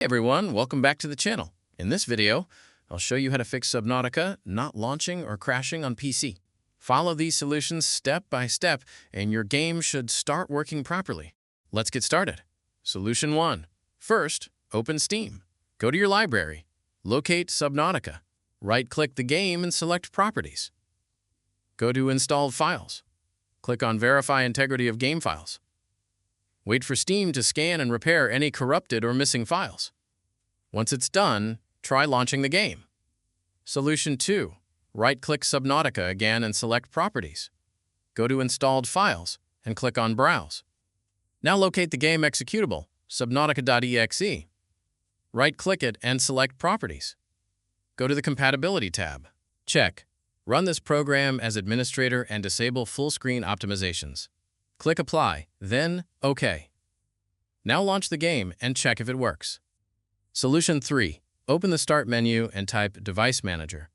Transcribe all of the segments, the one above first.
Hey everyone, welcome back to the channel. In this video, I'll show you how to fix Subnautica not launching or crashing on PC. Follow these solutions step by step and your game should start working properly. Let's get started. Solution 1. First, open Steam. Go to your library. Locate Subnautica. Right-click the game and select Properties. Go to Installed Files. Click on Verify Integrity of Game Files. Wait for Steam to scan and repair any corrupted or missing files. Once it's done, try launching the game. Solution 2. Right-click Subnautica again and select Properties. Go to Installed Files and click on Browse. Now locate the game executable, subnautica.exe. Right-click it and select Properties. Go to the Compatibility tab. Check. Run this program as administrator and disable full-screen optimizations. Click Apply, then OK. Now launch the game and check if it works. Solution 3. Open the Start menu and type Device Manager.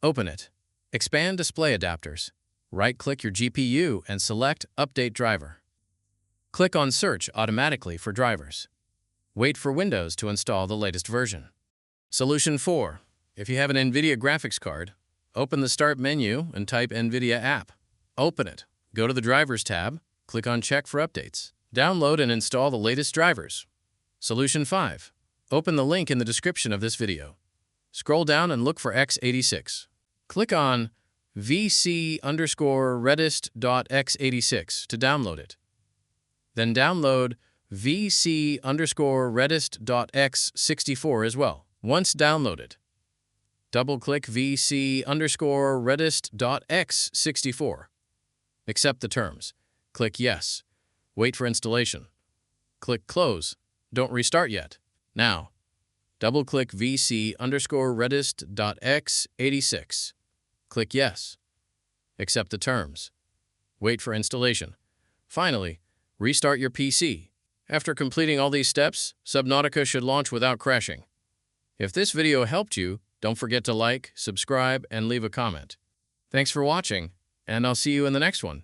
Open it. Expand Display Adapters. Right-click your GPU and select Update Driver. Click on Search automatically for drivers. Wait for Windows to install the latest version. Solution 4. If you have an NVIDIA graphics card, open the Start menu and type NVIDIA App. Open it. Go to the Drivers tab. Click on Check for updates. Download and install the latest drivers. Solution 5. Open the link in the description of this video. Scroll down and look for x86. Click on vc_redist.x86 to download it. Then download vc_redist.x64 as well. Once downloaded, double-click vc_redist.x64. Accept the terms. Click Yes. Wait for installation. Click Close. Don't restart yet. Now, double-click vc_redist.x86. Click Yes. Accept the terms. Wait for installation. Finally, restart your PC. After completing all these steps, Subnautica should launch without crashing. If this video helped you, don't forget to like, subscribe, and leave a comment. Thanks for watching, and I'll see you in the next one.